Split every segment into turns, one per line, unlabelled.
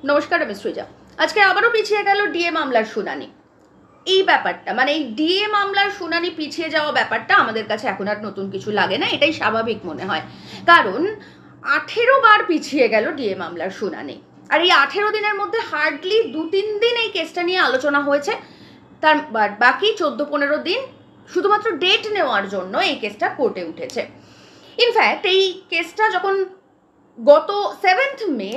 নমস্কার, আমি সৃজা। আজকে আবারও পিছিয়ে গেল ডিএ মামলার শুনানি। এই ব্যাপারটা মানে এই ডিএ মামলার শুনানি পিছিয়ে যাওয়া ব্যাপারটা আমাদের কাছে এখন আর নতুন কিছু লাগে না, এটাই স্বাভাবিক মনে হয়। কারণ 18 বার পিছিয়ে গেল ডিএ মামলার শুনানি, আর এই 18 দিনের মধ্যে হার্ডলি 2-3 দিন এই কেসটা নিয়ে আলোচনা হয়েছে। তার বাকি 14-15 দিন শুধুমাত্র ডেট নেওয়ার জন্য এই কেসটা কোর্টে উঠেছে। ইনফ্যাক্ট এই কেসটা যখন গত 7 মে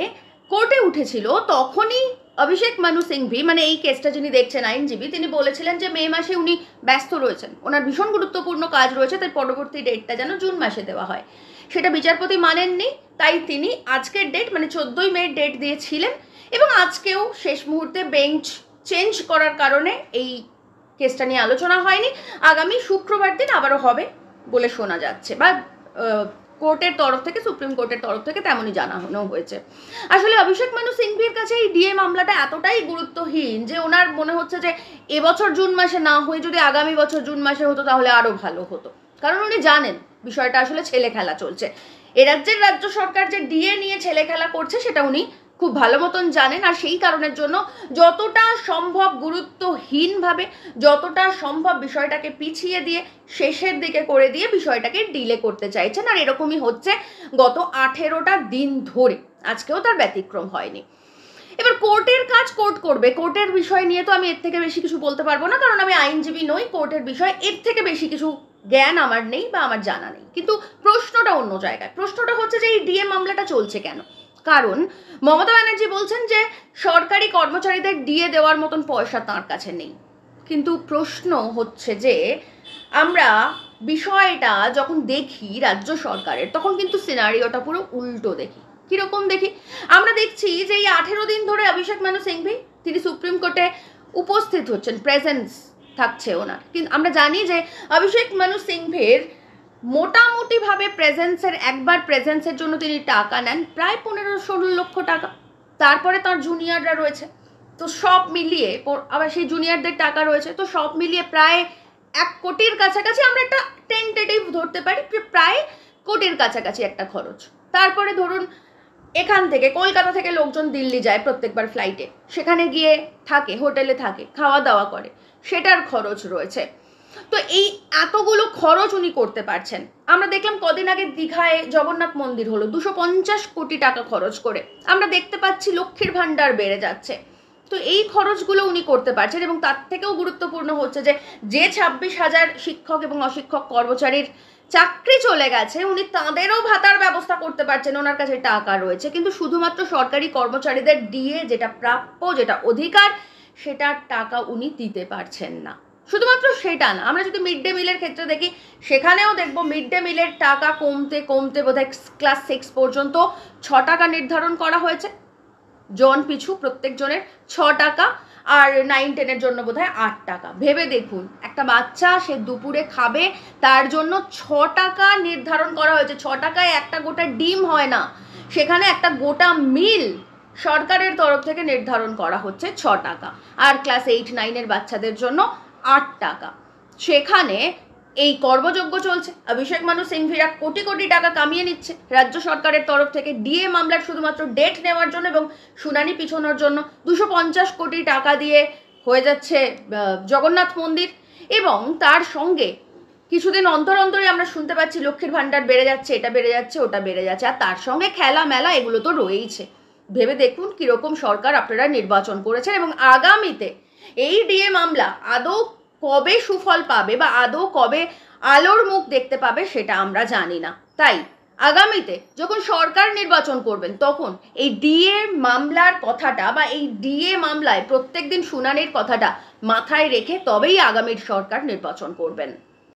কোর্টে উঠেছিল তখনই অভিষেক মানু সিংভি, মানে এই কেসটা যিনি দেখছেন আইনজীবী, তিনি বলেছিলেন যে মে মাসে উনি ব্যস্ত রয়েছেন, ওনার ভীষণ গুরুত্বপূর্ণ কাজ রয়েছে, তাই পরবর্তী ডেটটা যেন জুন মাসে দেওয়া হয়। সেটা বিচারপতি মানেননি, তাই তিনি আজকের ডেট মানে 14ই মে ডেট দিয়েছিলেন, এবং আজকেও শেষ মুহূর্তে বেঞ্চ চেঞ্জ করার কারণে এই কেসটা নিয়ে আলোচনা হয়নি। আগামী শুক্রবার দিন আবারও হবে বলে শোনা যাচ্ছে, বা কোর্টের তরফ থেকে, সুপ্রিম কোর্টের তরফ থেকে তেমনই জানানো হয়েছে। আসলে অভিষেক মানু সিংভির কাছে এই ডিএ মামলাটা এতটাই গুরুত্বহীন যে ওনার মনে হচ্ছে যে এবছর জুন মাসে না হয়ে যদি আগামী বছর জুন মাসে হতো তাহলে আরও ভালো হতো। কারণ উনি জানেন বিষয়টা আসলে ছেলে খেলা চলছে। এ রাজ্যের রাজ্য সরকার যে ডিএ নিয়ে ছেলে খেলা করছে সেটা উনি খুব ভালো মতন জানেন, আর সেই কারণের জন্য যতটা সম্ভব গুরুত্বহীনভাবে, যতটা সম্ভব বিষয়টাকে পিছিয়ে দিয়ে শেষের দিকে করে দিয়ে বিষয়টাকে ডিলে করতে চাইছেন। আর এরকমই হচ্ছে গত 18টা দিন ধরে, আজকেও তার ব্যতিক্রম হয়নি। এবার কোর্টের কাজ কোর্ট করবে, কোর্টের বিষয় নিয়ে তো আমি এর থেকে বেশি কিছু বলতে পারবো না, কারণ আমি আইনজীবী নই। কোর্টের বিষয় এর থেকে বেশি কিছু জ্ঞান আমার নেই বা আমার জানা নেই। কিন্তু প্রশ্নটা অন্য জায়গায়। প্রশ্নটা হচ্ছে যে এই ডিএ মামলাটা চলছে কেন? কারণ মমতা ব্যানার্জি বলছেন যে সরকারি কর্মচারীদের ডিএ দেওয়ার মতন পয়সা তাঁর কাছে নেই। কিন্তু প্রশ্ন হচ্ছে যে আমরা বিষয়টা যখন দেখি রাজ্য সরকারের, তখন কিন্তু সিনারিওটা পুরো উল্টো দেখি। কিরকম দেখি? আমরা দেখছি যে এই 18 দিন ধরে অভিষেক মানু সিংভি তিনি সুপ্রিম কোর্টে উপস্থিত হচ্ছেন, প্রেজেন্স থাকছে ওনার। কিন্তু আমরা জানি যে অভিষেক মানু সিংভির মোটামুটিভাবে একবার প্রেজেন্সের জন্য তিনি টাকা নেন প্রায় 15-16 লক্ষ টাকা। তারপরে তার জুনিয়ররা রয়েছে, তো সব মিলিয়ে আবার সেই জুনিয়রদের টাকা রয়েছে, তো সব মিলিয়ে প্রায় 1 কোটির কাছাকাছি আমরা একটা টেন্টেটিভ ধরতে পারি, প্রায় কোটির কাছাকাছি একটা খরচ। তারপরে ধরুন এখান থেকে কলকাতা থেকে লোকজন দিল্লি যায় প্রত্যেকবার ফ্লাইটে, সেখানে গিয়ে থাকে, হোটেলে থাকে, খাওয়া দাওয়া করে, সেটার খরচ রয়েছে। তো এই এতগুলো খরচ উনি করতে পারছেন। আমরা দেখলাম কদিন আগে দীঘায় জগন্নাথ মন্দির হলো 250 কোটি টাকা খরচ করে। আমরা দেখতে পাচ্ছি লক্ষ্মীর ভাণ্ডার বেড়ে যাচ্ছে। তো এই খরচগুলো উনি করতে পারছেন, এবং তার থেকেও গুরুত্বপূর্ণ হচ্ছে যে 26,000 শিক্ষক এবং অশিক্ষক কর্মচারীর চাকরি চলে গেছে, উনি তাঁদেরও ভাতার ব্যবস্থা করতে পারছেন, ওনার কাছে টাকা রয়েছে। কিন্তু শুধুমাত্র সরকারি কর্মচারীদের ডিএ যেটা প্রাপ্য, যেটা অধিকার, সেটার টাকা উনি দিতে পারছেন না। শুধুমাত্র সেটা না, আমরা যদি মিড ডে মিলের ক্ষেত্রে দেখি, সেখানেও দেখবো মিড ডে মিলের টাকা কমতে কমতে বোধহয় ক্লাস 6 পর্যন্ত 6 টাকা নির্ধারণ করা হয়েছে জন পিছু, প্রত্যেক জনের 6 টাকা, আর 9-10-এর জন্য বোধহয় 8 টাকা। ভেবে দেখুন, একটা বাচ্চা সে দুপুরে খাবে, তার জন্য 6 টাকা নির্ধারণ করা হয়েছে। 6 টাকায় একটা গোটা ডিম হয় না, সেখানে একটা গোটা মিল সরকারের তরফ থেকে নির্ধারণ করা হচ্ছে 6 টাকা। আর ক্লাস 8-9-এর বাচ্চাদের জন্য 8 টাকা। সেখানে এই কর্মযজ্ঞ চলছে, অভিষেক মানু সিংভিরা কোটি কোটি টাকা কামিয়ে নিচ্ছে রাজ্য সরকারের তরফ থেকে ডিএ মামলার শুধুমাত্র ডেট নেওয়ার জন্য এবং শুনানি পিছানোর জন্য। 250 কোটি টাকা দিয়ে হয়ে যাচ্ছে জগন্নাথ মন্দির, এবং তার সঙ্গে কিছুদিন অন্তর অন্তরে আমরা শুনতে পাচ্ছি লক্ষ্মীর ভাণ্ডার বেড়ে যাচ্ছে, এটা বেড়ে যাচ্ছে, ওটা বেড়ে যাচ্ছে, আর তার সঙ্গে খেলা মেলা এগুলো তো রয়েইছে। ভেবে দেখুন কিরকম সরকার আপনারা নির্বাচন করেছেন, এবং আগামীতে এই ডিএ মামলা আদৌ কবে সুফল পাবে বা আদৌ কবে আলোর মুখ দেখতে পাবে সেটা আমরা জানি না। তাই আগামীতে যখন সরকার নির্বাচন করবেন, তখন এই ডিএ মামলার কথাটা বা এই ডিএ মামলায় প্রত্যেকদিন শুনানির কথাটা মাথায় রেখে তবেই আগামীর সরকার নির্বাচন করবেন।